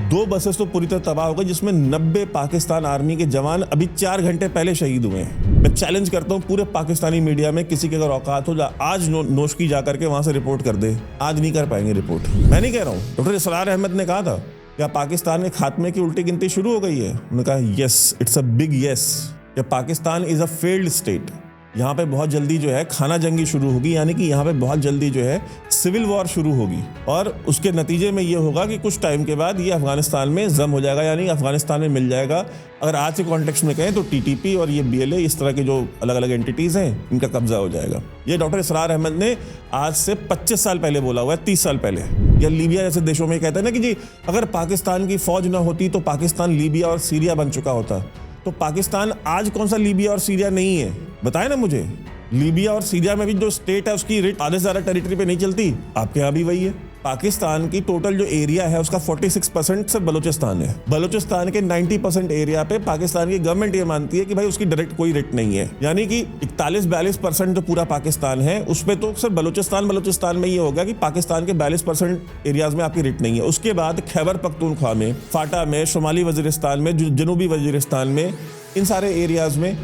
2 buses तो पूरी तरह तबाह हो गई, जिसमें 90 पाकिस्तान आर्मी के जवान अभी 4 घंटे पहले शहीद हुए हैं। मैं चैलेंज करता हूं पूरे पाकिस्तानी मीडिया में, किसी के अगर औकात हो आज नोशकी जा करके वहां से रिपोर्ट कर दे। आज नहीं कर पाएंगे रिपोर्ट। मैं नहीं कह रहा हूं, डॉक्टर इसरार अहमद ने कहा था क्या पाकिस्तान में खात्मे की उल्टी गिनती शुरू हो गई है? उन्होंने कहा yes, it's a big yes, कि Pakistan is a failed state. यहाँ पे बहुत जल्दी जो है खाना जंगी शुरू होगी, यानी कि यहाँ पे बहुत जल्दी जो है सिविल वॉर शुरू होगी, और उसके नतीजे में ये होगा कि कुछ टाइम के बाद ये अफगानिस्तान में जम हो जाएगा, यानी अफगानिस्तान में मिल जाएगा। अगर आज के कॉन्टेक्स्ट में कहें तो टीटीपी और ये बीएलए, इस तरह के जो अलग अलग एंटिटीज़ हैं, इनका कब्जा हो जाएगा। ये डॉक्टर इसरार अहमद ने आज से 25 साल पहले बोला हुआ है, 30 साल पहले। या लीबिया जैसे देशों में कहते हैं ना कि जी अगर पाकिस्तान की फौज ना होती तो पाकिस्तान लीबिया और सीरिया बन चुका होता। तो पाकिस्तान आज कौन सा लीबिया और सीरिया नहीं है, बताए ना मुझे। लीबिया और सीरिया में भी जो स्टेट है उसकी रिट आधे से ज़्यादा टेरिटरी पे नहीं चलती, आपके यहाँ भी वही है। पाकिस्तान की टोटल जो एरिया है उसका 46% सिर्फ बलूचिस्तान है। बलूचिस्तान के 90% एरिया पे पाकिस्तान की गवर्नमेंट ये मानती है कि भाई उसकी डायरेक्ट कोई रिट नहीं है, यानी कि 41-42% जो पूरा पाकिस्तान है उसमें तो सिर्फ बलूचिस्तान में ये होगा कि पाकिस्तान के 42% एरियाज में आपकी रिट नहीं है। उसके बाद खैबर पख्तूनख्वा में, फाटा में, शुमाली वजीरिस्तान में, जनूबी वजीरिस्तान में, इन सारे एरियाज में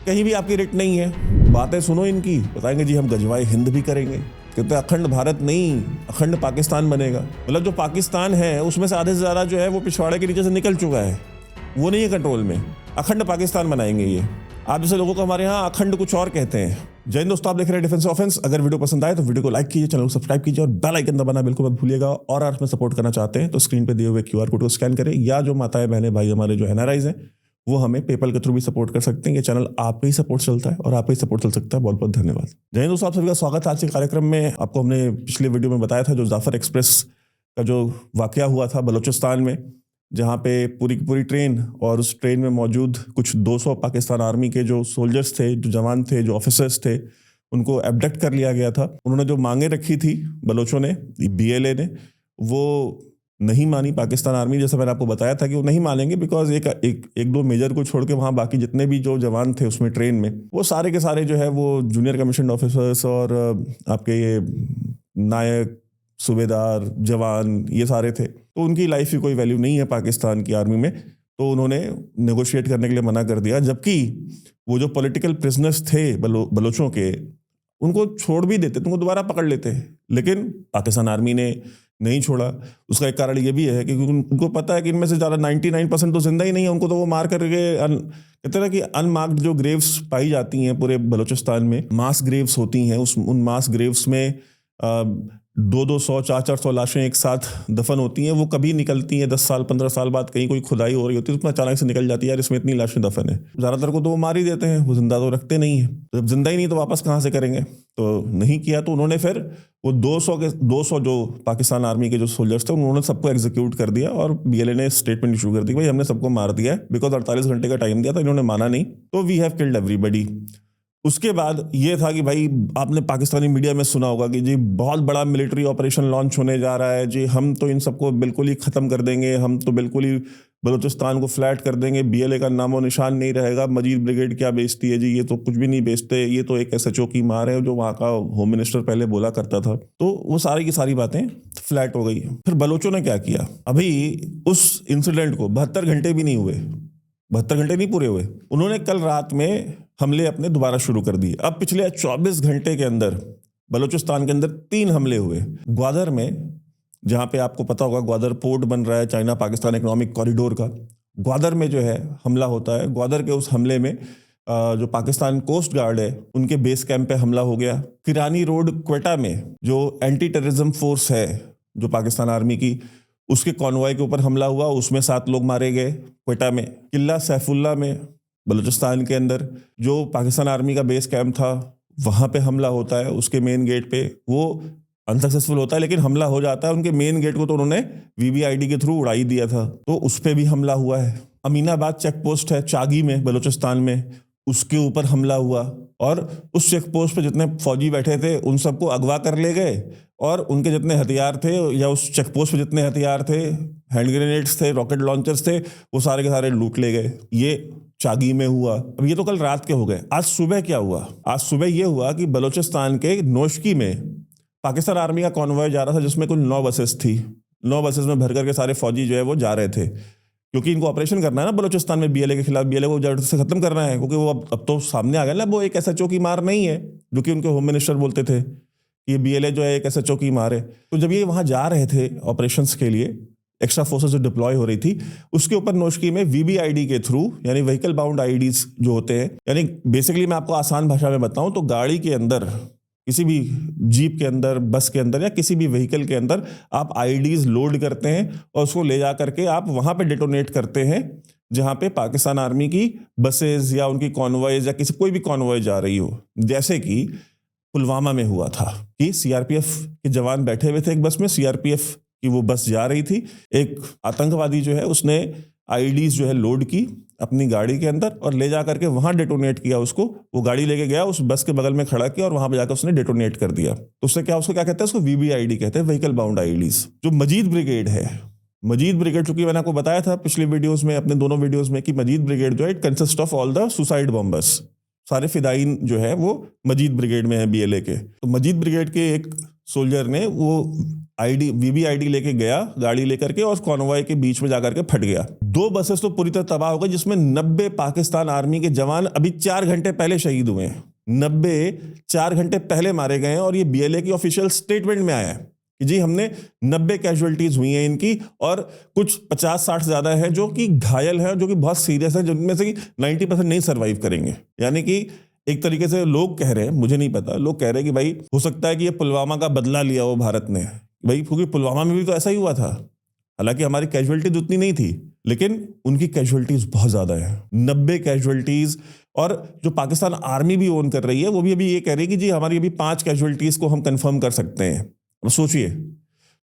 कहीं भी आपकी रिट नहीं है। बातें सुनो इनकी, बताएंगे जी हम गजवाए हिंद भी करेंगे, कहते हैं अखंड भारत नहीं अखंड पाकिस्तान बनेगा। मतलब जो पाकिस्तान है उसमें से आधे से ज़्यादा जो है वो पिछवाड़े के नीचे से निकल चुका है, वो नहीं है कंट्रोल में। अखंड पाकिस्तान बनाएंगे ये। आप जैसे लोगों को हमारे यहाँ अखंड कुछ और कहते हैं। जय हिंद दोस्तों, आप देख रहे हैं डिफेंस ऑफेंस। अगर वीडियो पसंद आए तो वीडियो को लाइक कीजिए, चैनल को सब्सक्राइब कीजिए और बेल आइकन दबाना बिल्कुल मत भूलिएगा। और आप हमें सपोर्ट करना चाहते हैं तो स्क्रीन पे दिए हुए QR कोड को स्कैन करें, या जो माताएं बहनें भाई हमारे जो NRIs हैं वो हमें पेपल के थ्रू भी सपोर्ट कर सकते हैं। ये चैनल आप पे ही सपोर्ट चलता है और आप पे ही सपोर्ट चल सकता है। बहुत बहुत धन्यवाद। जय हिंद दोस्तों, आप सभी का स्वागत है आज के कार्यक्रम में। आपको हमने पिछले वीडियो में बताया था जो जाफर एक्सप्रेस का जो वाकया हुआ था बलूचिस्तान में, जहाँ पे पूरी की पूरी ट्रेन और उस ट्रेन में मौजूद कुछ 200 पाकिस्तान आर्मी के जो सोल्जर्स थे, जो जवान थे, जो ऑफिसर्स थे, उनको एब्डक्ट कर लिया गया था। उन्होंने जो मांगे रखी थी बलोचों ने, BLA ने, वो नहीं मानी पाकिस्तान आर्मी। जैसे मैंने आपको बताया था कि वो नहीं मानेंगे, बिकॉज एक दो मेजर को छोड़ के वहाँ बाकी जितने भी जो जवान थे उसमें ट्रेन में, वो सारे के सारे जो है वो जूनियर कमीशन ऑफिसर्स और आपके ये नायक, सूबेदार, जवान, ये सारे थे। तो उनकी लाइफ की कोई वैल्यू नहीं है पाकिस्तान की आर्मी में, तो उन्होंने नेगोशिएट करने के लिए मना कर दिया। जबकि वो जो पॉलिटिकल प्रिजनर्स थे बलोचों के, उनको छोड़ भी देते, तुमको दोबारा पकड़ लेते, लेकिन पाकिस्तान आर्मी ने नहीं छोड़ा। उसका एक कारण ये भी है कि उनको पता है कि इनमें से ज़्यादा 99% तो जिंदा ही नहीं है, उनको तो वो मार करके कहते हैं कि अनमार्क्ड जो ग्रेव्स पाई जाती हैं पूरे बलूचिस्तान में, मास ग्रेव्स होती हैं, उन मास ग्रेव्स में 200-200, 400-400 लाशें एक साथ दफन होती हैं। वो कभी निकलती हैं 10 साल 15 साल बाद, कहीं कोई खुदाई हो रही होती है तो अचानक से निकल जाती है, यार इसमें इतनी लाशें दफन है। ज़्यादातर को तो वो मार ही देते हैं, वो जिंदा तो रखते नहीं हैं। जब जिंदा ही नहीं तो वापस कहाँ से करेंगे, तो नहीं किया। तो उन्होंने फिर वो 200 जो पाकिस्तान आर्मी के जो सोल्जर्स थे उन्होंने सबको एग्जीक्यूट कर दिया, और BLA ने स्टेटमेंट इशू कर दी, भाई हमने सबको मार दिया है, बिकॉज 48 घंटे का टाइम दिया था, इन्होंने माना नहीं, तो वी हैव किल्ड एवरीबडी। उसके बाद ये था कि भाई आपने पाकिस्तानी मीडिया में सुना होगा कि जी बहुत बड़ा मिलिट्री ऑपरेशन लॉन्च होने जा रहा है जी, हम तो इन सबको बिल्कुल ही ख़त्म कर देंगे, हम तो बिल्कुल ही बलूचिस्तान को फ्लैट कर देंगे, BLA का नामो निशान नहीं रहेगा। मजीद ब्रिगेड क्या बेचती है जी, ये तो कुछ भी नहीं बेचते, ये तो एक SHO की मार है, जो वहाँ का होम मिनिस्टर पहले बोला करता था। तो वो सारी की सारी बातें फ्लैट हो गई। फिर बलोचों ने क्या किया, अभी उस इंसिडेंट को 72 घंटे भी नहीं हुए, 72 घंटे नहीं पूरे हुए, उन्होंने कल रात में हमले अपने दोबारा शुरू कर दिए। अब पिछले 24 घंटे के अंदर बलूचिस्तान के अंदर 3 हमले हुए। ग्वादर में, जहाँ पे आपको पता होगा ग्वादर पोर्ट बन रहा है चाइना पाकिस्तान इकोनॉमिक कॉरिडोर का, ग्वादर में जो है हमला होता है। ग्वादर के उस हमले में जो पाकिस्तान कोस्ट गार्ड है उनके बेस कैंप पे हमला हो गया। किरानी रोड क्वेटा में जो एंटी टेररिज्म फोर्स है जो पाकिस्तान आर्मी की, उसके कॉन्वॉय के ऊपर हमला हुआ, उसमें 7 लोग मारे गए क्वेटा में। किला सैफुल्ला में बलूचिस्तान के अंदर जो पाकिस्तान आर्मी का बेस कैंप था, वहाँ पे हमला होता है, उसके मेन गेट पे। वो अनसक्सेसफुल होता है लेकिन हमला हो जाता है। उनके मेन गेट को तो उन्होंने VVID के थ्रू उड़ा ही दिया था, तो उस पर भी हमला हुआ है। अमीनाबाद चेक पोस्ट है चागी में बलूचिस्तान में, उसके ऊपर हमला हुआ, और उस चेक पोस्ट पे जितने फौजी बैठे थे उन सबको अगवा कर ले गए, और उनके जितने हथियार थे, या उस चेक पोस्ट पे जितने हथियार थे, हैंड ग्रेनेड्स थे, रॉकेट लॉन्चर्स थे, वो सारे के सारे लूट ले गए। ये चागी में हुआ। अब ये तो कल रात के हो गए। आज सुबह क्या हुआ? आज सुबह ये हुआ कि बलूचिस्तान के नोशकी में पाकिस्तान आर्मी का कॉन्वॉय जा रहा था जिसमें कुल 9 बसेस थी। 9 बसेस में भर करके सारे फौजी जो है वो जा रहे थे, क्योंकि इनको ऑपरेशन करना है ना बलूचिस्तान में बीएलए के खिलाफ, बीएलए को जड़ से खत्म करना है, क्योंकि वो अब तो सामने आ गया ना, वो एक एसएचओ की मार नहीं है जो कि उनके होम मिनिस्टर बोलते थे कि ये बीएलए जो है एक एसएचओ की मार है। तो जब ये वहां जा रहे थे ऑपरेशंस के लिए, एक्स्ट्रा फोर्सेस जो डिप्लॉय हो रही थी, उसके ऊपर नोशकी में वीबीआईडी के थ्रू, यानी व्हीकल बाउंड आईडीज जो होते हैं, यानी बेसिकली मैं आपको आसान भाषा में बताऊं तो गाड़ी के अंदर, किसी भी जीप के अंदर, बस के अंदर या किसी भी व्हीकल के अंदर आप आईडीज लोड करते हैं और उसको ले जा करके आप वहां पे डेटोनेट करते हैं जहां पे पाकिस्तान आर्मी की बसेस या उनकी कॉन्वॉयज या किसी कोई भी कॉन्वॉय जा रही हो। जैसे कि पुलवामा में हुआ था कि सीआरपीएफ के जवान बैठे हुए थे एक बस में, सीआरपीएफ की वो बस जा रही थी, एक आतंकवादी जो है उसने आईडीज जो है लोड की अपनी गाड़ी के अंदर और ले जा करके वहां डेटोनेट किया उसको। वो गाड़ी लेके गया, उस बस के बगल में खड़ा किया और वहां पे जाकर उसने डेटोनेट कर दिया। तो उससे क्या, उसको क्या कहते हैं, उसको वीबीआईडी कहते हैं, व्हीकल बाउंड आईडीज। जो मजीद ब्रिगेड है, मजीद ब्रिगेड, चूंकि मैंने आपको बताया था पिछले वीडियोस में, अपने दोनों वीडियोस में, कि मजीद ब्रिगेड जो है it consist of all the suicide bombers. सारे फिदाइन जो है वो मजीद ब्रिगेड में है बीएलए के। तो मजीद ब्रिगेड के एक सोल्जर ने वो वीबीआईडी लेके गया गाड़ी लेकर के और कॉन्वॉय के बीच में जाकर के फट गया। 2 बसेस तो पूरी तरह तबाह हो गई, जिसमें 90 पाकिस्तान आर्मी के जवान अभी 4 घंटे पहले शहीद हुए हैं। 90 4 घंटे पहले मारे गए हैं और ये बीएलए की ऑफिशियल स्टेटमेंट में आया है कि जी हमने 90 कैजुअलिटीज हुई हैं इनकी, और कुछ 50-60 ज्यादा है जो कि घायल है, जो कि बहुत सीरियस है, जिनमें से 90% नहीं सर्वाइव करेंगे। यानी कि एक तरीके से लोग कह रहे हैं, मुझे नहीं पता, लोग कह रहे हैं कि भाई हो सकता है कि ये पुलवामा का बदला लिया हो भारत ने, भाई क्योंकि पुलवामा में भी तो ऐसा ही हुआ था। हालांकि हमारी कैजुअलिटीज उतनी नहीं थी, लेकिन उनकी कैजुअलिटीज बहुत ज्यादा है, 90 कैजुअलिटीज। और जो पाकिस्तान आर्मी भी ओन कर रही है, वो भी अभी ये कह रही है कि जी हमारी अभी 5 कैजुअलिटीज को हम कंफर्म कर सकते हैं। अब सोचिए,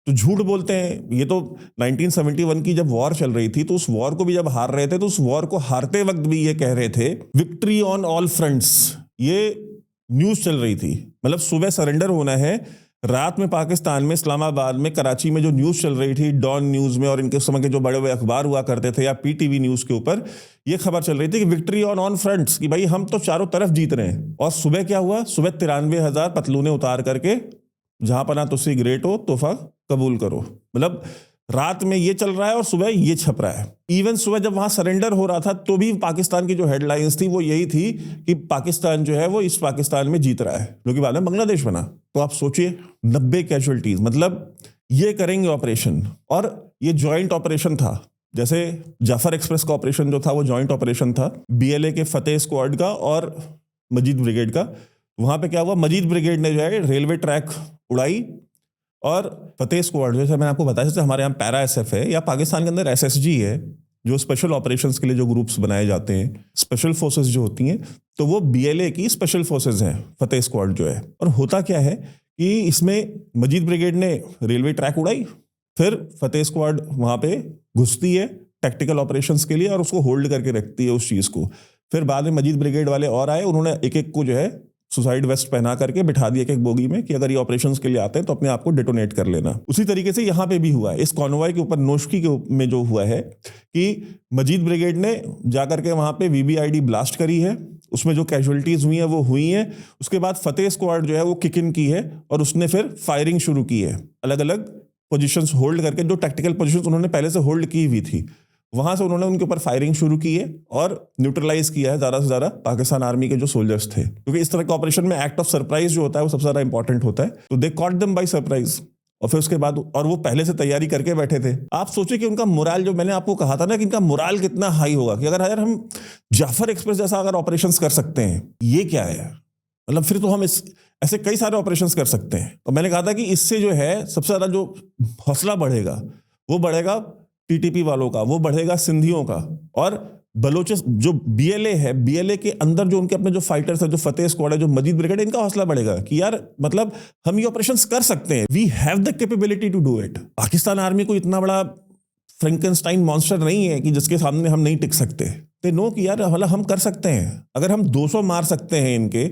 तो झूठ बोलते हैं। ये तो 1971 की जब वॉर चल रही थी, तो उस वॉर को भी जब हार रहे थे, तो उस वॉर को हारते वक्त भी ये कह रहे थे विक्ट्री ऑन ऑल फ्रंट्स। ये न्यूज चल रही थी, मतलब सुबह सरेंडर होना है, रात में पाकिस्तान में, इस्लामाबाद में, कराची में जो न्यूज चल रही थी डॉन न्यूज में, और इनके समय के जो बड़े बड़े अखबार हुआ करते थे या पीटीवी न्यूज के ऊपर, ये खबर चल रही थी कि विक्ट्री ऑन ऑन फ्रंट्स, कि भाई हम तो चारों तरफ जीत रहे हैं। और सुबह क्या हुआ, सुबह 93,000 पतलूने उतार करके जहां पना तुसी ग्रेट हो तोहफा कबूल करो। मतलब रात में ये चल रहा है और सुबह ये छप रहा है। इवन सुबह जब वहां सरेंडर हो रहा था तो भी पाकिस्तान की जो हेडलाइंस थी वो यही थी कि पाकिस्तान जो है वो इस पाकिस्तान में जीत रहा है, जो कि बाद में बांग्लादेश बना। तो आप सोचिए 90 कैजुअलिटीज, मतलब ये करेंगे ऑपरेशन। और ये ज्वाइंट ऑपरेशन था, जैसे जाफर एक्सप्रेस का ऑपरेशन जो था वो ज्वाइंट ऑपरेशन था बीएलए के फतेह स्क्वाड का और मजीद ब्रिगेड का। वहां पे क्या हुआ, मजीद ब्रिगेड ने जो है रेलवे ट्रैक उड़ाई, और फतेह स्क्वाड जैसे मैंने आपको बताया, जैसे हमारे यहाँ पैरा एसएफ है या पाकिस्तान के अंदर एसएसजी है, जो स्पेशल ऑपरेशंस के लिए जो ग्रुप्स बनाए जाते हैं, स्पेशल फोर्सेस जो होती हैं, तो वो बीएलए की स्पेशल फोर्सेस हैं फतेह स्क्वाड जो है। और होता क्या है कि इसमें मजीद ब्रिगेड ने रेलवे ट्रैक उड़ाई, फिर फतेह स्क्वाड वहां पे घुसती है टैक्टिकल ऑपरेशंस के लिए और उसको होल्ड करके रखती है उस चीज को। फिर बाद में मजीद ब्रिगेड वाले और आए, उन्होंने एक एक को जो है सुसाइड वेस्ट पहना करके बिठा दिया एक बोगी में कि अगर ये ऑपरेशंस के लिए आते हैं तो अपने आप को डेटोनेट कर लेना। उसी तरीके से यहाँ पे भी हुआ है, इस कॉन्वॉय के ऊपर नोशकी के में जो हुआ है कि मजीद ब्रिगेड ने जाकर के वहां पे वीबीआईडी ब्लास्ट करी है, उसमें जो कैजुअलिटीज हुई हैं वो हुई हैं। उसके बाद फतेह स्क्वाड जो है वो किक इन की है और उसने फिर फायरिंग शुरू की है, अलग अलग पोजीशंस होल्ड करके, जो टैक्टिकल पोजीशंस उन्होंने पहले से होल्ड की हुई थी, वहां से उन्होंने उनके ऊपर फायरिंग शुरू की है और न्यूट्रलाइज किया है ज्यादा से ज्यादा पाकिस्तान आर्मी के जो सोल्जर्स थे। क्योंकि इस तरह के ऑपरेशन में एक्ट ऑफ सरप्राइज जो होता है वो सबसे ज्यादा इंपॉर्टेंट होता है। तो they caught them by surprise, और फिर उसके बाद, और वो पहले से तैयारी करके बैठे थे। आप सोचिए कि उनका मोराल, जो मैंने आपको कहा था ना कि इनका मोराल कितना हाई होगा, कि अगर हम जाफर एक्सप्रेस जैसा अगर ऑपरेशन कर सकते हैं, ये क्या है, मतलब फिर तो हम ऐसे कई सारे ऑपरेशंस कर सकते हैं। तो मैंने कहा था कि इससे जो है सबसे ज्यादा जो हौसला बढ़ेगा वो बढ़ेगा टीटीपी वालों का, वो बढ़ेगा सिंधियों का, और बलोचिस जो बीएलए है, बीएलए के अंदर जो उनके अपने जो फाइटर्स है, जो फतेह स्क्वाड है, जो मजीद ब्रिगेड है, इनका हौसला बढ़ेगा कि यार मतलब हम ये ऑपरेशंस कर सकते हैं, we have the capability to do it. Pakistan army को इतना बड़ा फ्रैंकेनस्टाइन मॉन्स्टर नहीं है कि जिसके सामने हम नहीं टिक सकते। ते नो कि यार मतलब हम कर सकते हैं। अगर हम 200 मार सकते हैं इनके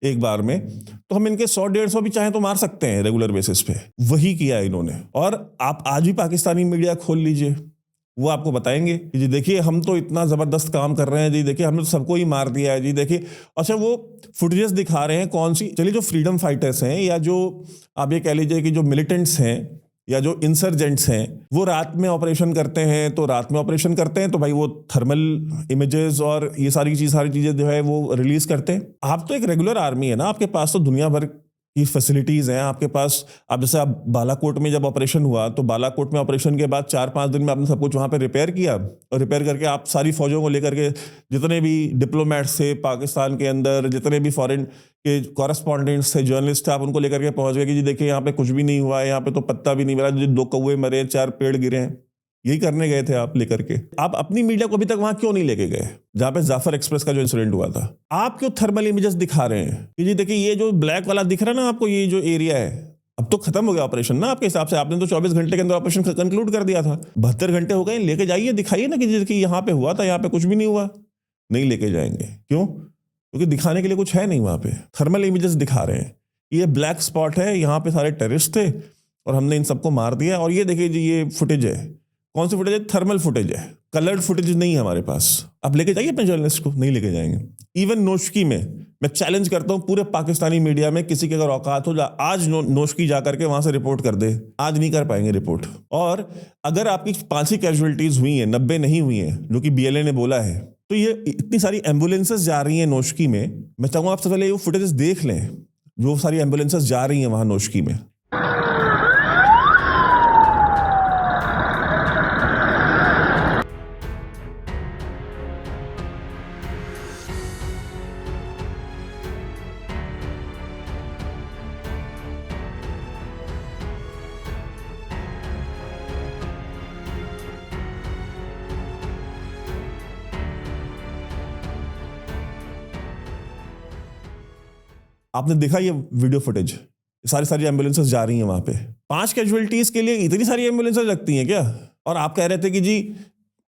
एक बार में, तो हम इनके 100-150 भी चाहें तो मार सकते हैं रेगुलर बेसिस पे। वही किया इन्होंने। और आप आज भी पाकिस्तानी मीडिया खोल लीजिए, वो आपको बताएंगे कि जी देखिए हम तो इतना जबरदस्त काम कर रहे हैं, जी देखिए हमने तो सबको ही मार दिया है, जी देखिए। अच्छा, वो फुटेजेस दिखा रहे हैं कौन सी, चलिए जो फ्रीडम फाइटर्स हैं या जो आप ये कह लीजिए कि जो मिलिटेंट्स हैं या जो इंसर्जेंट्स हैं वो रात में ऑपरेशन करते हैं, तो रात में ऑपरेशन करते हैं तो भाई वो थर्मल इमेजेस और ये सारी चीज़ें जो है वो रिलीज करते हैं। आप तो एक रेगुलर आर्मी है ना, आपके पास तो दुनिया भर की फैसिलिटीज़ हैं आपके पास। आप जैसे आप बालाकोट में जब ऑपरेशन हुआ तो बालाकोट में ऑपरेशन के बाद 4-5 दिन में आपने सब कुछ वहाँ पे रिपेयर किया, और रिपेयर करके आप सारी फौजों को लेकर के जितने भी डिप्लोमेट्स थे पाकिस्तान के अंदर, जितने भी फॉरेन के कॉरेस्पॉन्डेंट्स थे, जर्नलिस्ट थे, आप उनको लेकर के पहुंच गए कि जी देखिए यहाँ पे कुछ भी नहीं हुआ है, यहाँ पे तो पत्ता भी नहीं मिला, जो 2 कौवे मरे, 4 पेड़ गिरे हैं। यही करने गए थे आप लेकर के। आप अपनी मीडिया को अभी तक वहां क्यों नहीं लेके गए जहां पे जाफर एक्सप्रेस का जो इंसिडेंट हुआ था? आप क्यों थर्मल इमेजेस दिखा रहे हैं कि जी देखिए ये जो ब्लैक वाला दिख रहा है ना आपको, ये जो एरिया है, अब तो खत्म हो गया ऑपरेशन ना आपके हिसाब से। आपने तो 24 घंटे के अंदर ऑपरेशन कंक्लूड कर दिया था, 72 घंटे हो गए, लेके जाइए, दिखाइए ना कि देखिए यहाँ पे हुआ था, यहाँ पे कुछ भी नहीं हुआ। नहीं लेके जाएंगे, क्यों? क्योंकि दिखाने के लिए कुछ है नहीं वहां पे। थर्मल इमेजेस दिखा रहे हैं, ये ब्लैक स्पॉट है, यहाँ पे सारे टेररिस्ट थे और हमने इन सबको मार दिया। और ये देखिए जी ये फुटेज है, कौन सी फुटेज है? थर्मल फुटेज है, कलर्ड फुटेज नहीं है हमारे पास। आप लेके जाइए अपने जर्नलिस्ट को, नहीं लेके जाएंगे। इवन नोशकी में मैं चैलेंज करता हूं पूरे पाकिस्तानी मीडिया में, किसी की अगर औकात हो आज नोशकी जा करके वहां से रिपोर्ट कर दे। आज नहीं कर पाएंगे रिपोर्ट। और अगर आपकी 5 ही कैजुअलिटीज हुई हैं, 90 नहीं हुई हैं जो कि बीएलए ने बोला है, तो ये इतनी सारी एम्बुलेंसेस जा रही हैं नोशकी में। मैं चाहूंगा आप सबसे पहले वो फुटेजेस देख लें, जो सारी एम्बुलेंसेस जा रही हैं वहां नोशकी में। आपने देखा ये वीडियो फुटेज, सारी एम्बुलेंसेस जा रही हैं वहां पे। 5 कैजुअलिटीज के लिए इतनी सारी एम्बुलेंसेस लगती हैं क्या? और आप कह रहे थे कि जी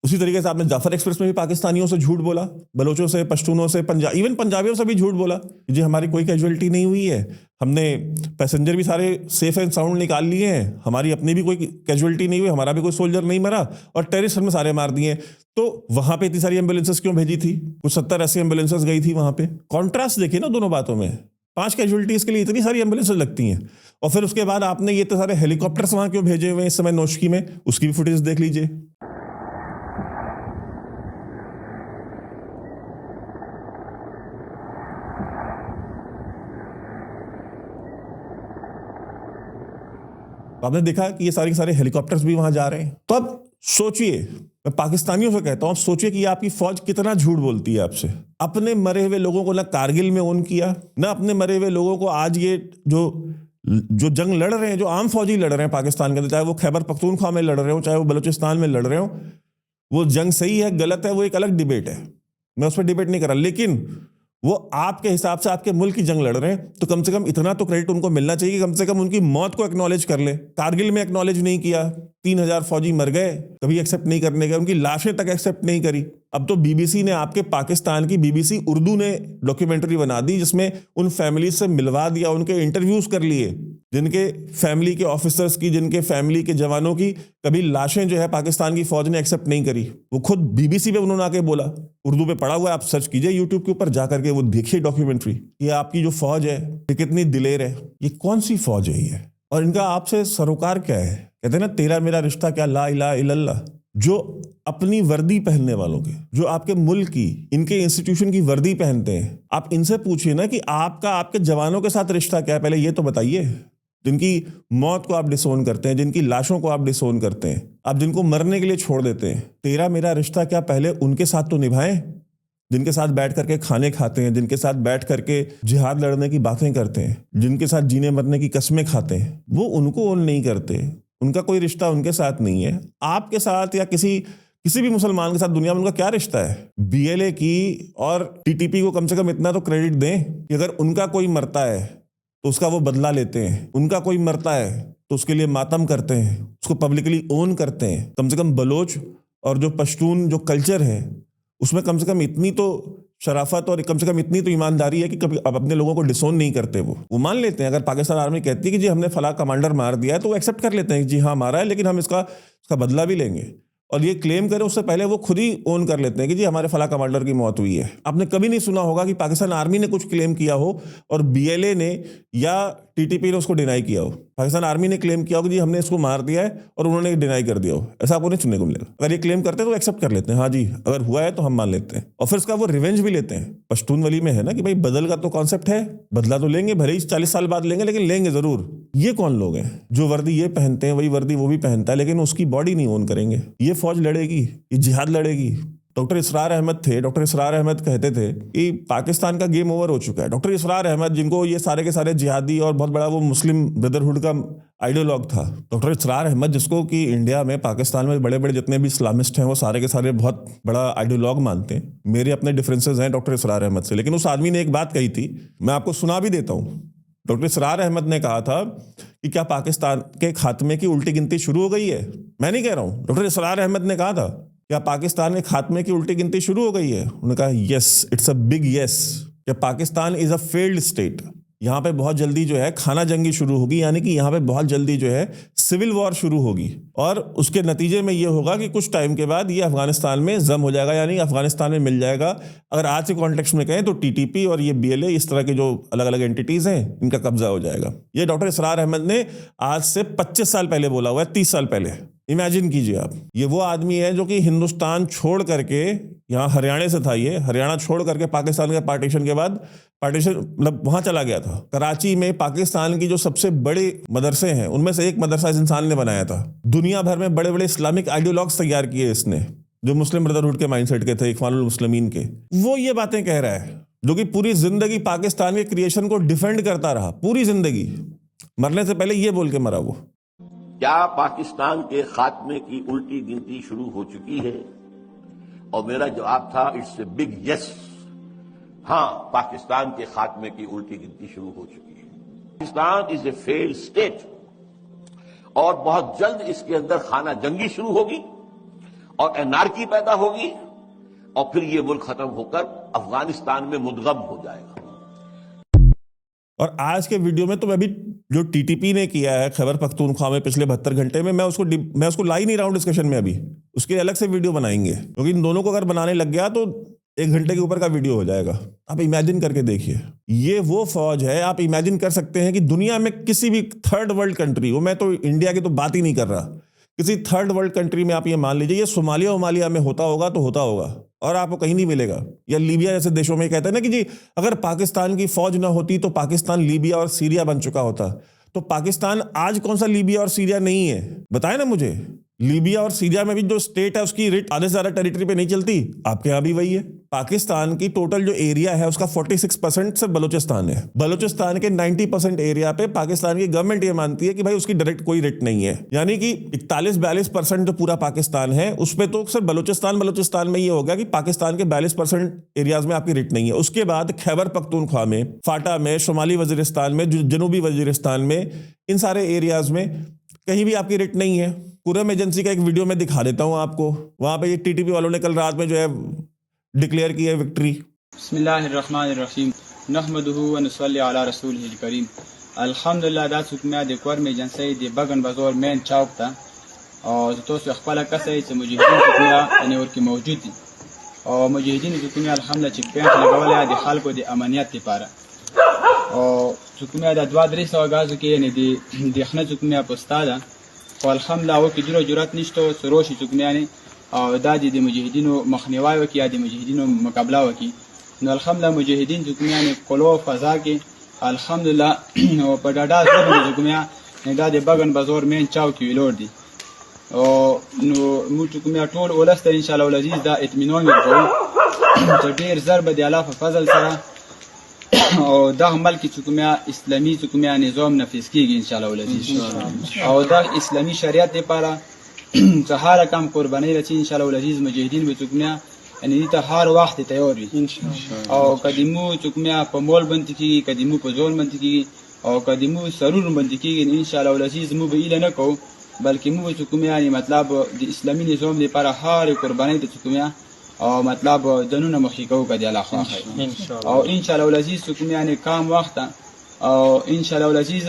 उसी तरीके से आपने जाफर एक्सप्रेस में भी पाकिस्तानियों से झूठ बोला, बलोचों से, पश्तूनों से, इवन पंजाबियों से भी झूठ बोला कि जी हमारी कोई कैजुअलिटी नहीं हुई है, हमने पैसेंजर भी सारे सेफ एंड साउंड निकाल लिए हैं, हमारी अपनी भी कोई कैजुअलिटी नहीं हुई, हमारा भी कोई सोल्जर नहीं मरा, और टेररिस्ट हमने सारे मार दिए। तो वहां पे इतनी सारी एम्बुलेंसेस क्यों भेजी थी? कुछ 70-80 एम्बुलेंसेस गई थी वहां पे। कॉन्ट्रास्ट देखिए ना दोनों बातों में। 5 कैजुअलिटीज के लिए इतनी सारी एम्बुलेंसेस लगती हैं, और फिर उसके बाद आपने ये तो सारे हेलीकॉप्टर्स वहां क्यों भेजे हुए हैं इस समय नोशकी में? उसकी भी फुटेज देख लीजिए। तो आपने देखा कि ये सारे के सारे हेलीकॉप्टर्स भी वहां जा रहे हैं। तो अब सोचिए, मैं पाकिस्तानियों से कहता हूं, सोचिए कि आपकी फौज कितना झूठ बोलती है आपसे। अपने मरे हुए लोगों को ना कारगिल में ऑन किया, ना अपने मरे हुए लोगों को आज ये जो जंग लड़ रहे हैं, जो आम फौजी लड़ रहे हैं पाकिस्तान के अंदर, चाहे वो खैबर पख्तूनख्वा में लड़ रहे हो, चाहे वो बलूचिस्तान में लड़ रहे हो, वो जंग सही है गलत है वो एक अलग डिबेट है, मैं उस पर डिबेट नहीं कर रहा। लेकिन वो आपके हिसाब से आपके मुल्क की जंग लड़ रहे हैं, तो कम से कम इतना तो क्रेडिट उनको मिलना चाहिए कि कम से कम उनकी मौत को एक्नॉलेज कर ले। कारगिल में एक्नॉलेज नहीं किया, 3000 फौजी मर गए, कभी एक्सेप्ट नहीं करने गए, उनकी लाशें तक एक्सेप्ट नहीं करी। अब तो बीबीसी ने, आपके पाकिस्तान की बीबीसी उर्दू ने डॉक्यूमेंट्री बना दी जिसमें उन फैमिली से मिलवा दिया, उनके इंटरव्यूज कर लिए, जिनके फैमिली के ऑफिसर्स की, जिनके फैमिली के जवानों की कभी लाशें जो है पाकिस्तान की फौज ने एक्सेप्ट नहीं करी। वो खुद बीबीसी पे उन्होंने आके बोला, उर्दू पे पढ़ा हुआ है, आप सर्च कीजिए यूट्यूब के ऊपर जाकर के, वो देखिए डॉक्यूमेंट्री। ये आपकी जो फौज है ये कितनी दिलेर है, ये कौन सी फौज है ये, और इनका आपसे सरोकार क्या है? कहते हैं ना तेरा मेरा रिश्ता क्या, ला इलाहा इल्लल्लाह। जो अपनी वर्दी पहनने वालों के, जो आपके मुल्क की, इनके इंस्टीट्यूशन की वर्दी पहनते हैं, आप इनसे पूछिए ना कि आपका आपके जवानों के साथ रिश्ता क्या है, पहले ये तो बताइए। जिनकी मौत को आप डिसोन करते हैं, जिनकी लाशों को आप डिसोन करते हैं, आप जिनको मरने के लिए छोड़ देते हैं, तेरा मेरा रिश्ता क्या पहले उनके साथ तो निभाएं, जिनके साथ बैठ करके खाने खाते हैं, जिनके साथ बैठ करके जिहाद लड़ने की बातें करते हैं, जिनके साथ जीने मरने की कसमें खाते हैं, वो उनको ओन नहीं करते। उनका कोई रिश्ता उनके साथ नहीं है। आपके साथ या किसी भी मुसलमान के साथ दुनिया में उनका क्या रिश्ता है? बीएलए की और टीटीपी को कम से कम इतना तो क्रेडिट दें कि अगर उनका कोई मरता है तो उसका वो बदला लेते हैं, उनका कोई मरता है तो उसके लिए मातम करते हैं, उसको पब्लिकली ओन करते हैं। कम से कम बलोच और जो पश्तून जो कल्चर है उसमें कम से कम इतनी तो शराफत और कम से कम इतनी तो ईमानदारी है कि कभी अब अपने लोगों को डिसोन नहीं करते। वो मान लेते हैं, अगर पाकिस्तान आर्मी कहती है कि जी हमने फला कमांडर मार दिया है तो वो एक्सेप्ट कर लेते हैं कि जी हाँ मारा है, लेकिन हम इसका बदला भी लेंगे। और ये क्लेम करें उससे पहले वो खुद ही ओन कर लेते हैं कि जी हमारे फला कमांडर की मौत हुई है। आपने कभी नहीं सुना होगा कि पाकिस्तान आर्मी ने कुछ क्लेम किया हो और बीएलए ने या टीटीपी ने उसको डिनाई किया हो। पाकिस्तान आर्मी ने क्लेम किया हो कि जी हमने इसको मार दिया है और उन्होंने डिनाई कर दिया हो, ऐसा आपको नहीं सुनने को मिलेगा। अगर ये क्लेम करते हैं तो एक्सेप्ट कर लेते हैं, हाँ जी अगर हुआ है तो हम मान लेते हैं, और फिर उसका वो रिवेंज भी लेते हैं। पश्तून वली में है ना कि भाई बदल का तो कॉन्सेप्ट है, बदला तो लेंगे, भले ही 40 साल बाद लेंगे लेकिन लेंगे जरूर। ये कौन लोग हैं जो वर्दी ये पहनते हैं वही वर्दी वो भी पहनता है लेकिन उसकी बॉडी नहीं ओन करेंगे? ये फौज लड़ेगी, ये जिहाद लड़ेगी। डॉक्टर इसरार अहमद थे, डॉक्टर इसरार अहमद कहते थे कि पाकिस्तान का गेम ओवर हो चुका है। डॉक्टर इसरार अहमद जिनको ये सारे के सारे जिहादी और बहुत बड़ा वो मुस्लिम ब्रदरहुड का आइडियोलॉग था, डॉक्टर इसरार अहमद जिसको कि इंडिया में पाकिस्तान में बड़े बड़े जितने भी इस्लामिस्ट हैं वो सारे के सारे बहुत बड़ा आइडियोलॉग मानते हैं। मेरे अपने डिफरेंसेस हैं डॉक्टर इसरार अहमद से, लेकिन उस आदमी ने एक बात कही थी, मैं आपको सुना भी देता हूँ। डॉक्टर इसरार अहमद ने कहा था कि क्या पाकिस्तान के खात्मे की उल्टी गिनती शुरू हो गई है? मैं नहीं कह रहा हूँ, डॉक्टर इसरार अहमद ने कहा था क्या पाकिस्तान के खात्मे की उल्टी गिनती शुरू हो गई है? उन्होंने कहा yes, it's a big yes, कि Pakistan is a failed state. यहाँ पे बहुत जल्दी जो है खाना जंगी शुरू होगी, यानी कि यहाँ पे बहुत जल्दी जो है सिविल वॉर शुरू होगी और उसके नतीजे में ये होगा कि कुछ टाइम के बाद ये अफगानिस्तान में जम हो जाएगा, यानी अफगानिस्तान में मिल जाएगा। अगर आज के कॉन्टेक्स्ट में कहें तो टीटीपी और ये बीएलए इस तरह के जो अलग अलग एंटिटीज हैं इनका कब्जा हो जाएगा। ये डॉक्टर इसरार अहमद ने आज से 25 साल पहले बोला हुआ है, 30 साल पहले। इमेजिन कीजिए आप, ये वो आदमी है जो कि हिंदुस्तान छोड़ करके, यहाँ हरियाणा से था, ये हरियाणा छोड़ करके पाकिस्तान के पार्टीशन के बाद पार्टीशन मतलब वहां चला गया था। कराची में पाकिस्तान की जो सबसे बड़े मदरसे हैं उनमें से एक मदरसा इस इंसान ने बनाया था। दुनिया भर में बड़े बड़े इस्लामिक आइडियोलॉग्स तैयार किए इसने, जो मुस्लिम ब्रदरहुड के माइंडसेट के थे, इख्वानुल मुस्लिमीन के। वो ये बातें कह रहा है जो कि पूरी जिंदगी पाकिस्तान के क्रिएशन को डिफेंड करता रहा, पूरी जिंदगी। मरने से पहले ये बोल के मरा वो। क्या पाकिस्तान के खात्मे की उल्टी गिनती शुरू हो चुकी है? और मेरा जवाब था इट्स ए बिग यस। हां, पाकिस्तान के खात्मे की उल्टी गिनती शुरू हो चुकी है। Pakistan is a failed state और बहुत जल्द इसके अंदर खाना जंगी शुरू होगी और एनार्की पैदा होगी और फिर यह मुल्क खत्म होकर अफगानिस्तान में मुदगम हो जाएगा। और आज के वीडियो में तो मैं भी जो टीटीपी ने किया है खैबर पख्तूनख्वा में पिछले 72 घंटे में, मैं उसको ला ही नहीं रहा हूं डिस्कशन में। अभी उसके अलग से वीडियो बनाएंगे, क्योंकि इन दोनों को अगर बनाने लग गया तो 1 घंटे के ऊपर का वीडियो हो जाएगा। आप इमेजिन करके देखिए, ये वो फौज है। आप इमेजिन कर सकते हैं कि दुनिया में किसी भी थर्ड वर्ल्ड कंट्री हो, मैं तो इंडिया की तो बात ही नहीं कर रहा, किसी थर्ड वर्ल्ड कंट्री में आप ये मान लीजिए ये सोमालिया वमालिया में होता होगा तो होता होगा, और आपको कहीं नहीं मिलेगा। या लीबिया जैसे देशों में कहते हैं ना कि जी अगर पाकिस्तान की फौज ना होती तो पाकिस्तान लीबिया और सीरिया बन चुका होता। तो पाकिस्तान आज कौन सा लीबिया और सीरिया नहीं है, बताए ना मुझे। लीबिया और सीरिया में भी जो स्टेट है उसकी रिट आधे से ज्यादा टेरिटरी पे नहीं चलती, आपके यहां भी वही है। पाकिस्तान की टोटल जो एरिया है उसका 46% सिर्फ बलूचिस्तान है। बलूचिस्तान के 90% एरिया पे पाकिस्तान की गवर्नमेंट ये मानती है कि भाई उसकी डायरेक्ट कोई रिट नहीं है, यानी कि 41-42% जो पूरा पाकिस्तान है उस पर तो सिर्फ बलूचिस्तान में ये हो गया कि पाकिस्तान के 42% एरियाज में आपकी रिट नहीं है। उसके बाद खैबर पख्तूनख्वा में, फाटा में, शुमाली वजीरिस्तान में, जनूबी वजीरिस्तान में, इन सारे एरियाज में कहीं भी आपकी रिट नहीं है। कुरम एजेंसी का एक वीडियो में दिखा देता हूं आपको, वहां पे ये टीटीपी वालों ने कल रात में जो है डिक्लेयर की है विक्ट्री। बिस्मिल्लाहिर्रहमानिर्रहीम नहमदुहु व नसल्ली अला रसूलिहिल करीम। अल्हम्दुलिल्लाह दा सुकमा दे कोर में एजेंसी दे बगन बाजार में चौकता और तो से खपला कसे से मुजाहिदीन सुकमा ने और की मौजूद थी और मुजाहिदीन सुकमा अल्हम्दुलिल्लाह चिक पेंट लगावला दे हाल को दे अमानियत के पारा और सुकमा दा 2-3 गाज के ने दे देखना सुकमा पोस्तादा और अल्हम्दुलिल्लाह वो की जरूरत निश्तो सरोशी सुकमा ने और दादी दे मुजाहिदीनों मखनेवाय वकी आदि मुजाहिदीनों मुकाबला वकी नो अल्हम्दुलिल्लाह मुजाहिदीन सुकमा ने कोलो फजा के अल्हम्दुलिल्लाह और पडाडा सब सुकमा ने दादी बगन बाजार में चाव की विलोर दी और नो मुचुकमा टोल ओलस्त इंशाल्लाह वल अजीज दा इत्मीनान को तो ढेर ज़रब दे अल्लाह फजल सरा और दा हमल की सुकमा इस्लामी सुकमा निज़ाम नफिज की इंशाल्लाह वल अजीज और दा इस्लामी शरीयत दे पारा सहारा काम कुर्बानी रची इंशाल्लाह वल अजीज मुजाहिदीन बेचुकमा यानी ता हर वक्त तैयार भी इंशाल्लाह और कदीमू चुकमा पमोल बनती की कदीमू पजोल बनती की और कदीमू सरूर बनती की इंशाल्लाह वल अजीज मु भी न को बल्कि मु चुकमा यानी मतलब इस्लामी निज़ाम दे पारा हर कुर्बानी दे चुकमा और मतलब जनून मखिको का दिला खा है और इंशाल्लाह वल अजीज चुकमा यानी काम वक्त और इंशाल्लाह वल अजीज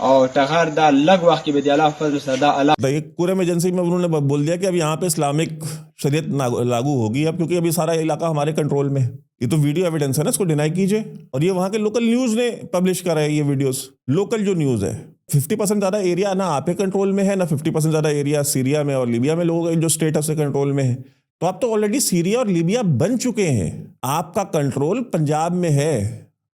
और टगर दा लग वक्त की अल्लाह फजल सदा अल्लाह एक पूरे एजेंसी में उन्होंने बोल दिया कि अब यहाँ पे इस्लामिक शरीयत लागू होगी अब, क्योंकि अभी सारा इलाका हमारे कंट्रोल में। ये तो वीडियो एविडेंस है ना, इसको डिनाई कीजिए। और ये वहाँ के लोकल न्यूज़ ने पब्लिश करा है ये वीडियोस, लोकल जो न्यूज़ है। 50% ज़्यादा एरिया ना आपके कंट्रोल में है, ना 50% ज़्यादा एरिया सीरिया में और लीबिया में लोगों का जो स्टेट है उसके कंट्रोल में है। तो आप तो ऑलरेडी सीरिया और लीबिया बन चुके हैं। आपका कंट्रोल पंजाब में है,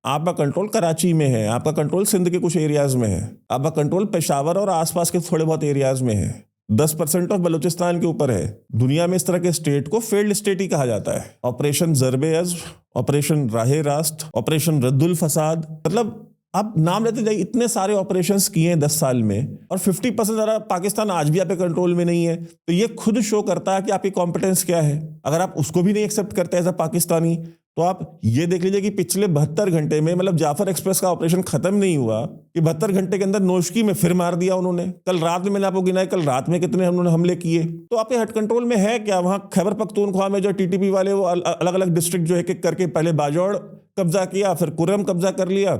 आपका कंट्रोल कराची में है, आपका कंट्रोल सिंध के कुछ एरियाज में है, आपका कंट्रोल पेशावर और आसपास के थोड़े बहुत एरियाज में है। 10% ऑफ बलूचिस्तान के ऊपर है। दुनिया में इस तरह के स्टेट को फेल्ड स्टेट ही कहा जाता है। ऑपरेशन ज़र्ब-ए-अज़्म, ऑपरेशन राह-ए-रास्त, ऑपरेशन रद्दुल फसाद, मतलब आप नाम लेते जाइए, इतने सारे ऑपरेशंस किए हैं 10 साल में और 50% ज़्यादा पाकिस्तान आज भी आपके कंट्रोल में नहीं है। तो ये खुद शो करता है कि आपकी कॉम्पिटेंस क्या है। अगर आप उसको भी नहीं एक्सेप्ट करते एज अ पाकिस्तानी, तो आप ये देख लीजिए कि पिछले 72 घंटे में, मतलब जाफर एक्सप्रेस का ऑपरेशन खत्म नहीं हुआ कि 72 घंटे के अंदर नोशकी में फिर मार दिया उन्होंने। कल रात में मैंने आपको गिनाया, कल रात में कितने उन्होंने हमले किए। तो आपके हट कंट्रोल में है क्या? वहाँ खैबर पख्तूनख्वा में जो टीटीपी वाले वो अलग अलग डिस्ट्रिक्ट जो एक एक करके पहले बाजौड़ कब्जा किया, फिर कुर्रम कब्जा कर लिया।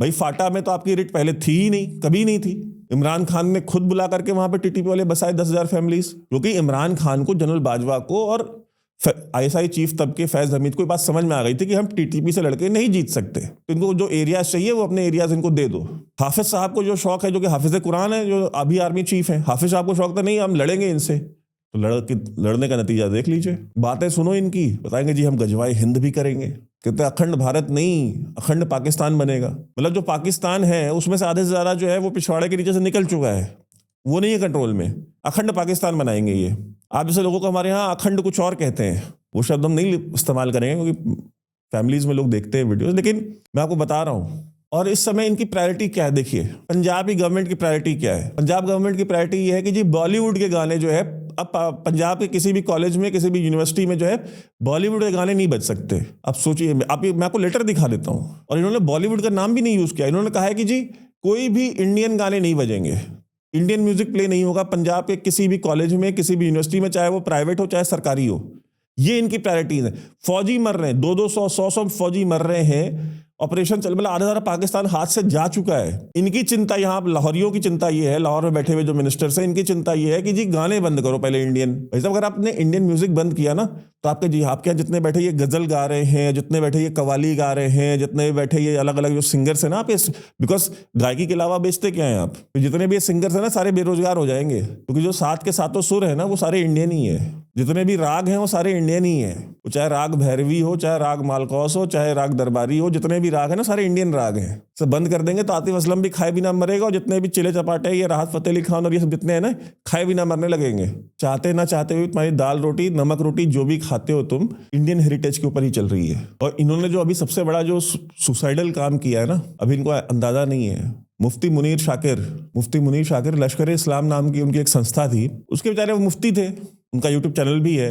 भाई फाटा में तो आपकी रिट पहले थी ही नहीं, कभी नहीं थी। इमरान खान ने खुद बुला करके वहां पे टीटीपी वाले बसाए 10,000 फैमिलीज, क्योंकि इमरान खान को, जनरल बाजवा को और आईएसआई चीफ तब के फैज हमीद को ये बात समझ में आ गई थी कि हम टीटीपी से लड़के नहीं जीत सकते, तो इनको जो एरियाज चाहिए वो अपने एरियाज इनको दे दो। हाफिज साहब को जो शौक है, जो कि हाफिज कुरान है, जो अभी आर्मी चीफ है, हाफिज साहब को शौक था नहीं हम लड़ेंगे इनसे, तो लड़ने का नतीजा देख लीजिए। बातें सुनो इनकी, बताएंगे जी हम गजवाए हिंद भी करेंगे, कहते अखंड भारत नहीं अखंड पाकिस्तान बनेगा। मतलब जो पाकिस्तान है उसमें से आधे से ज़्यादा जो है वो पिछवाड़े के नीचे से निकल चुका है, वो नहीं है कंट्रोल में। अखंड पाकिस्तान बनाएंगे ये। आप जैसे लोगों को हमारे यहाँ अखंड कुछ और कहते हैं, वो शब्द हम नहीं इस्तेमाल करेंगे क्योंकि फैमिलीज में लोग देखते हैं वीडियोस, लेकिन मैं आपको बता रहा हूँ। और इस समय इनकी प्रायोरिटी क्या है देखिए, पंजाब की गवर्नमेंट की प्रायोरिटी क्या है। पंजाब गवर्नमेंट की प्रायोरिटी ये है कि जी बॉलीवुड के गाने जो है, अब पंजाब के किसी भी कॉलेज में, किसी भी यूनिवर्सिटी में जो है बॉलीवुड के गाने नहीं बज सकते। अब सोचिए, मैं आपको लेटर दिखा देता हूँ, और इन्होंने बॉलीवुड का नाम भी नहीं यूज़ किया। इन्होंने कहा है कि जी कोई भी इंडियन गाने नहीं बजेंगे, इंडियन म्यूजिक प्ले नहीं होगा पंजाब के किसी भी कॉलेज में, किसी भी यूनिवर्सिटी में, चाहे वो प्राइवेट हो चाहे सरकारी हो। ये इनकी प्रायोरिटीज है। फौजी मर रहे हैं, 200 100 फौजी मर रहे हैं, ऑपरेशन चल, मतलब आधा पाकिस्तान हाथ से जा चुका है। इनकी चिंता, यहाँ लाहौरियों की चिंता ये है, लाहौर में बैठे हुए जो मिनिस्टर्स हैं, इनकी चिंता ये है कि जी गाने बंद करो पहले इंडियन। भाई साहब अगर आपने इंडियन म्यूजिक बंद किया ना, तो आपके यहाँ जितने बैठे ये गजल गा रहे हैं, जितने बैठे ये कवाली गा रहे हैं, जितने बैठे ये अलग अलग जो सिंगर्स हैं ना, आप इस बिकॉज गायकी के अलावा बेचते क्या हैं आप, तो जितने भी ये सिंगर्स हैं ना सारे बेरोजगार हो जाएंगे, क्योंकि जो सात के सातों सुर है ना वो सारे इंडियन ही है। जितने भी राग हैं वो सारे इंडियन ही हैं, वो चाहे राग भैरवी हो, चाहे राग मालकौस हो, चाहे राग दरबारी हो, जितने भी राग हैं ना सारे इंडियन राग हैं। सब बंद कर देंगे तो आतिफ असलम भी खाए बिना मरेगा, और जितने भी चिले चपाटे ये राहत फतेह अली खान और ये सब जितने हैं ना खाए बिना मरने लगेंगे। चाहते ना चाहते हुए तुम्हारी दाल रोटी नमक रोटी जो भी खाते हो तुम, इंडियन हेरिटेज के ऊपर ही चल रही है। और इन्होंने जो अभी सबसे बड़ा जो सुसाइडल काम किया है ना, अभी इनको अंदाजा नहीं है। मुफ्ती मुनीर शाकिर लश्कर इस्लाम नाम की उनकी एक संस्था थी, उसके बेचारे वो मुफ्ती थे, उनका यूट्यूब चैनल भी है।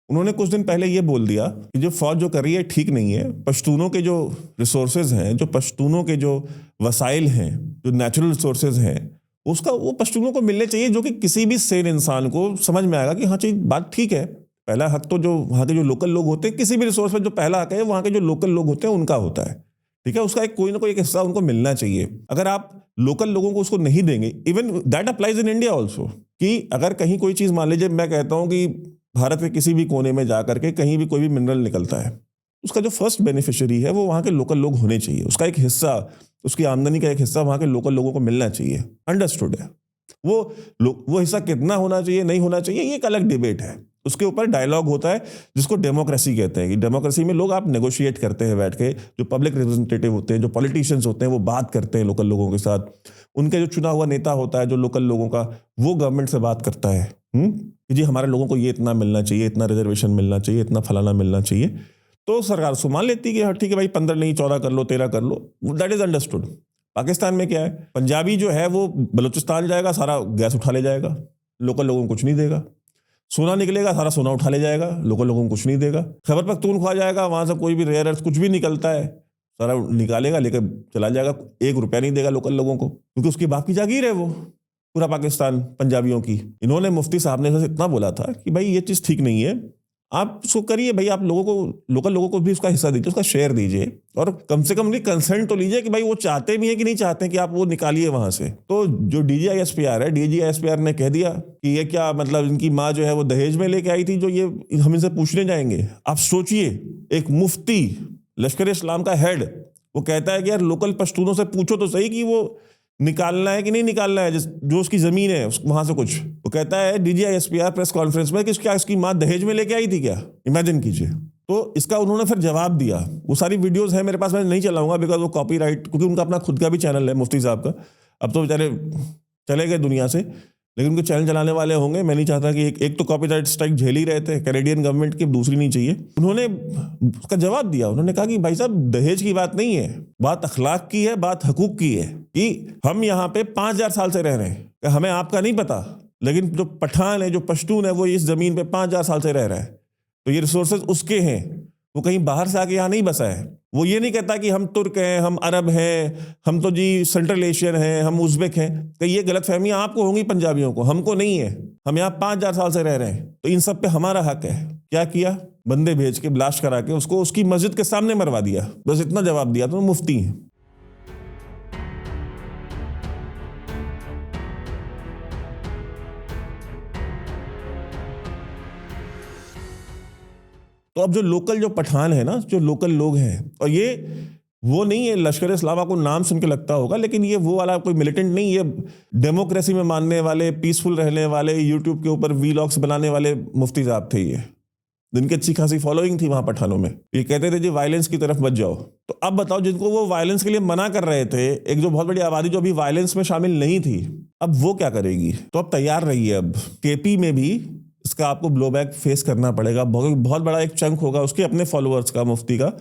उन्होंने कुछ दिन पहले ये बोल दिया कि जो फौज जो कर रही है ठीक नहीं है। पश्तूनों के जो रिसोर्सेज हैं, जो पश्तूनों के जो वसाइल हैं, जो नेचुरल रिसोर्सेज हैं, उसका वो पश्तूनों को मिलने चाहिए, जो कि किसी भी सेन इंसान को समझ में आएगा कि हाँ चीज बात ठीक है। पहला हक तो जो वहाँ के जो लोकल लोग होते हैं, किसी भी रिसोर्स पर जो पहला हक है वहाँ के जो लोकल लोग होते हैं उनका होता है, ठीक है। उसका एक कोई ना कोई एक हिस्सा उनको मिलना चाहिए। अगर आप लोकल लोगों को उसको नहीं देंगे, even that applies in India also, कि अगर कहीं कोई चीज़, मान लीजिए मैं कहता हूँ कि भारत के किसी भी कोने में जा करके कहीं भी कोई भी मिनरल निकलता है, उसका जो फर्स्ट बेनिफिशियरी है वो वहाँ के लोकल लोग होने चाहिए। उसका एक हिस्सा, उसकी आमदनी का एक हिस्सा वहाँ के लोकल लोगों को मिलना चाहिए। अंडरस्टूड है। वो हिस्सा कितना होना चाहिए, नहीं होना चाहिए, ये एक अलग डिबेट है। उसके ऊपर डायलॉग होता है जिसको डेमोक्रेसी कहते हैं। कि डेमोक्रेसी में लोग आप नेगोशिएट करते हैं बैठ के, जो पब्लिक रिप्रेजेंटेटिव होते हैं, जो पॉलिटिशियंस होते हैं, वो बात करते हैं लोकल लोगों के साथ। उनके जो चुना हुआ नेता होता है जो लोकल लोगों का, वो गवर्नमेंट से बात करता है कि जी हमारे लोगों को ये इतना मिलना चाहिए, इतना रिजर्वेशन मिलना चाहिए, इतना फलाना मिलना चाहिए। तो सरकार उसको मान लेती है कि हाँ ठीक है भाई 15 नहीं 14 कर लो, 13 कर लो, दैट इज अंडरस्टूड। पाकिस्तान में क्या है, पंजाबी जो है वो बलूचिस्तान जाएगा, सारा गैस उठा ले जाएगा, लोकल लोगों को कुछ नहीं देगा। सोना निकलेगा, सारा सोना उठा ले जाएगा, लोगों को कुछ नहीं देगा। खैबर पख्तूनख्वा जाएगा, वहां से कोई भी रेयर अर्थ कुछ भी निकलता है, सारा निकालेगा, लेकर चला जाएगा, 1 रुपया नहीं देगा लोकल लोगों को, क्योंकि उसकी बाप की जागीर है वो, पूरा पाकिस्तान पंजाबियों की। इन्होंने मुफ्ती साहब ने इतना बोला था कि भाई ये चीज़ ठीक नहीं है, आप उसको करिए भाई, आप लोगों को, लोकल लोगों को भी उसका हिस्सा दीजिए, उसका शेयर दीजिए, और कम से कम नहीं कंसेंट तो लीजिए कि भाई वो चाहते भी हैं कि नहीं चाहते हैं कि आप वो निकालिए वहां से। तो जो DGISPR है, DGISPR ने कह दिया कि ये क्या मतलब, इनकी माँ जो है वो दहेज में लेके आई थी, जो ये हम इनसे पूछने जाएंगे। आप सोचिए, एक मुफ्ती, लश्कर इस्लाम का हेड, वो कहता है कि यार लोकल पश्तूनों से पूछो तो सही कि वो निकालना है कि नहीं निकालना है जो उसकी जमीन है वहां से कुछ। वो कहता है DGISPR प्रेस कॉन्फ्रेंस में कि क्या इसकी माँ दहेज में लेके आई थी क्या, इमेजिन कीजिए। तो इसका उन्होंने फिर जवाब दिया, वो सारी वीडियोस है मेरे पास, मैं नहीं चलाऊंगा बिकॉज वो कॉपीराइट, क्योंकि उनका अपना खुद का भी चैनल है मुफ्ती साहब का, अब तो बेचारे चले गए दुनिया से, लेकिन उनके चैनल चलाने वाले होंगे। मैं नहीं चाहता कि एक तो कॉपीराइट स्ट्राइक झेल ही रहे थे कैनेडियन गवर्नमेंट की, दूसरी नहीं चाहिए। उन्होंने उसका जवाब दिया, उन्होंने कहा कि भाई साहब दहेज की बात नहीं है, बात अखलाक की है, बात हकूक की है, कि हम यहाँ पे 5000 साल से रह रहे हैं, हमें आपका नहीं पता, लेकिन जो पठान है, जो पश्तून है, वो इस जमीन पे 5000 साल से रह रहा है, तो ये रिसोर्सेज उसके हैं, वो कहीं बाहर से आके यहाँ नहीं बसा है। वो ये नहीं कहता कि हम तुर्क हैं, हम अरब हैं, हम तो जी सेंट्रल एशियन हैं, हम उज़्बेक हैं। तो ये गलतफहमियां आपको होंगी पंजाबियों को, हमको नहीं है, हम यहाँ 5000 साल से रह रहे हैं, तो इन सब पे हमारा हक है। क्या किया, बंदे भेज के ब्लास्ट करा के उसको उसकी मस्जिद के सामने मरवा दिया, बस इतना जवाब दिया। तो मुफ्ती हैं। तो अब जो लोकल जो पठान है ना, जो लोकल लोग हैं, और ये वो नहीं है लश्कर इस्लाम, आपको नाम सुन के लगता होगा, लेकिन ये वो वाला कोई मिलिटेंट नहीं, ये डेमोक्रेसी में मानने वाले, पीसफुल रहने वाले, यूट्यूब के ऊपर वीलॉग्स बनाने वाले मुफ्ती साहब थे ये, जिनकी अच्छी खासी फॉलोइंग थी वहां पठानों में। ये कहते थे जी वायलेंस की तरफ मत जाओ। तो अब बताओ, जिनको वो वायलेंस के लिए मना कर रहे थे, एक जो बहुत बड़ी आबादी जो अभी वायलेंस में शामिल नहीं थी, अब वो क्या करेगी? तो अब तैयार रहिए, अब KP में भी इसका आपको ब्लोबैक फेस करना पड़ेगा। बहुत बड़ा एक चंक होगा उसके अपने फॉलोअर्स का, मुफ्ती का,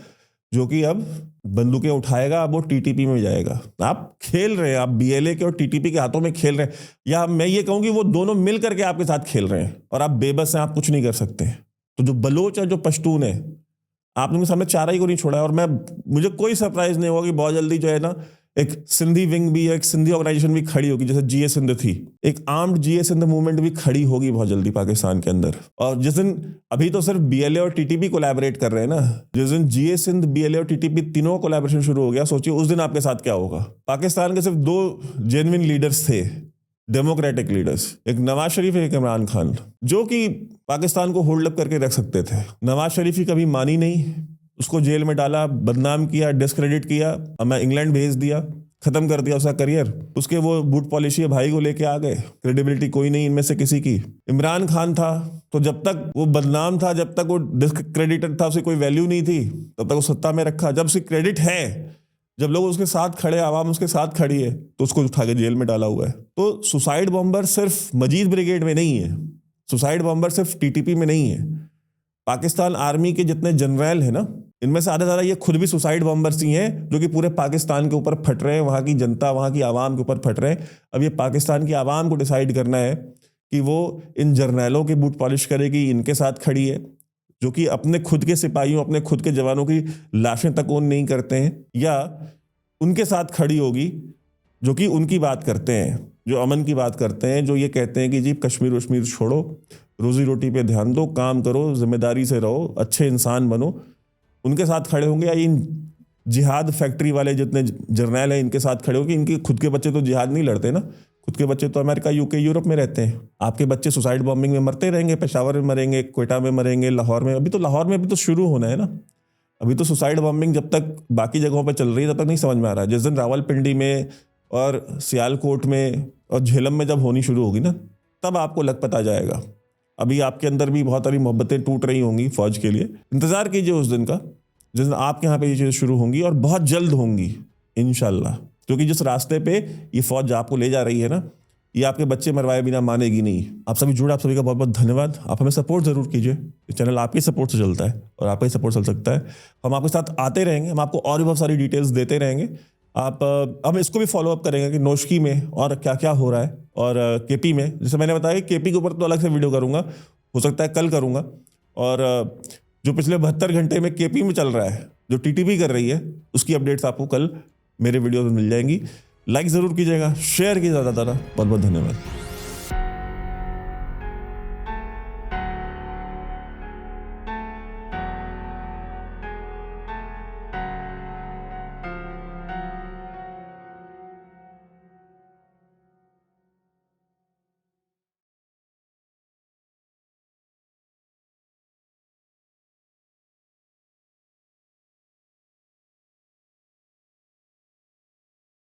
जो कि अब बंदूकें उठाएगा, अब वो TTP में जाएगा। आप खेल रहे हैं, आप BLA के और TTP के हाथों में खेल रहे हैं, या मैं ये कहूँ कि वो दोनों मिल करके आपके साथ खेल रहे हैं, और आप बेबस हैं, आप कुछ नहीं कर सकते। तो जो बलोच है, जो पश्तून है, आपने मेरे सामने चारा ही को नहीं छोड़ा है, और मुझे कोई सरप्राइज नहीं होगा कि बहुत जल्दी जो है ना, एक सिंधी विंग भी, एक सिंधी ऑर्गेनाइजेशन भी खड़ी होगी, जैसे GA सिंध थी, एक आर्म्ड GA सिंध मूवमेंट भी खड़ी होगी बहुत जल्दी पाकिस्तान के अंदर। और जिस दिन, अभी तो सिर्फ BLA और TTP कोलैबोरेट कर रहे हैं ना, जिस दिन GA सिंध, BLA और TTP तीनों कोलैबोरेशन शुरू हो गया, सोचिए उस दिन आपके साथ क्या होगा। पाकिस्तान के सिर्फ 2 जेन्युइन लीडर्स थे, डेमोक्रेटिक लीडर्स, एक नवाज शरीफ, एक इमरान खान, जो कि पाकिस्तान को होल्ड अप करके रख सकते थे। नवाज शरीफ की कभी मानी नहीं, उसको जेल में डाला, बदनाम किया, डिस्क्रेडिट किया, हमें इंग्लैंड भेज दिया, खत्म कर दिया उसका करियर। उसके वो बूट पॉलिशी भाई को लेके आ गए, क्रेडिबिलिटी कोई नहीं इनमें से किसी की। इमरान खान था तो जब तक वो बदनाम था, जब तक वो डिस्क्रेडिटेड था, उसकी कोई वैल्यू नहीं थी, तब तक वो सत्ता में रखा। जब उसकी क्रेडिट है, जब लोग उसके साथ खड़े, आवाम उसके साथ खड़ी है, तो उसको उठा के जेल में डाला हुआ है। तो सुसाइड बॉम्बर सिर्फ मजीद ब्रिगेड में नहीं है, सुसाइड बॉम्बर सिर्फ TTP में नहीं है। पाकिस्तान आर्मी के जितने जनरल हैं ना, इनमें से आधा ज़्यादा ये खुद भी सुसाइड बॉम्बर्स ही हैं, जो कि पूरे पाकिस्तान के ऊपर फट रहे हैं, वहाँ की जनता, वहाँ की आवाम के ऊपर फट रहे हैं। अब ये पाकिस्तान की आवाम को डिसाइड करना है कि वो इन जर्नैलों की बूट पॉलिश करेगी, इनके साथ खड़ी है, जो कि अपने खुद के सिपाहियों, अपने खुद के जवानों की लाशें तक ओन नहीं करते हैं, या उनके साथ खड़ी होगी जो कि उनकी बात करते हैं, जो अमन की बात करते हैं, जो ये कहते हैं कि जी कश्मीर वश्मीर छोड़ो, रोजी रोटी पे ध्यान दो, काम करो, जिम्मेदारी से रहो, अच्छे इंसान बनो। उनके साथ खड़े होंगे, या इन जिहाद फैक्ट्री वाले जितने जर्नैल हैं इनके साथ खड़े होंगे। इनके खुद के बच्चे तो जिहाद नहीं लड़ते ना, खुद के बच्चे तो अमेरिका, UK, यूरोप में रहते हैं। आपके बच्चे सुसाइड बॉम्बिंग में मरते रहेंगे, पेशावर में मरेंगे, क्वेटा में मरेंगे, लाहौर में। अभी तो लाहौर में अभी तो शुरू होना है ना, अभी तो सुसाइड बॉम्बिंग जब तक बाकी जगहों पर चल रही है तब तक नहीं समझ में आ रहा है। जिस दिन रावलपिंडी में और सियालकोट में और झेलम में जब होनी शुरू होगी ना, तब आपको लग पता जाएगा। अभी आपके अंदर भी बहुत सारी मोहब्बतें टूट रही होंगी फौज के लिए। इंतज़ार कीजिए उस दिन का, जिस दिन आपके यहाँ पे ये चीज़ें शुरू होंगी, और बहुत जल्द होंगी इंशाल्लाह। क्योंकि जिस रास्ते पे ये फौज आपको ले जा रही है ना, ये आपके बच्चे मरवाए बिना मानेगी नहीं। आप सभी जुड़े, आप सभी का बहुत बहुत धन्यवाद। आप हमें सपोर्ट ज़रूर कीजिए, ये चैनल आपके सपोर्ट से चलता है और आपका ही सपोर्ट चल सकता है। हम आपके साथ आते रहेंगे, हम आपको और भी बहुत सारी डिटेल्स देते रहेंगे। हम इसको भी फॉलो अप करेंगे कि नोशकी में और क्या क्या हो रहा है, और KP में, जैसे मैंने बताया KP के ऊपर तो अलग से वीडियो करूंगा, हो सकता है कल करूँगा। और जो पिछले 72 घंटे में केपी में चल रहा है, जो टीटीपी कर रही है, उसकी अपडेट्स आपको कल मेरे वीडियो में मिल जाएंगी। लाइक ज़रूर कीजिएगा, शेयर कीजिए ज़्यादा। बहुत बहुत धन्यवाद।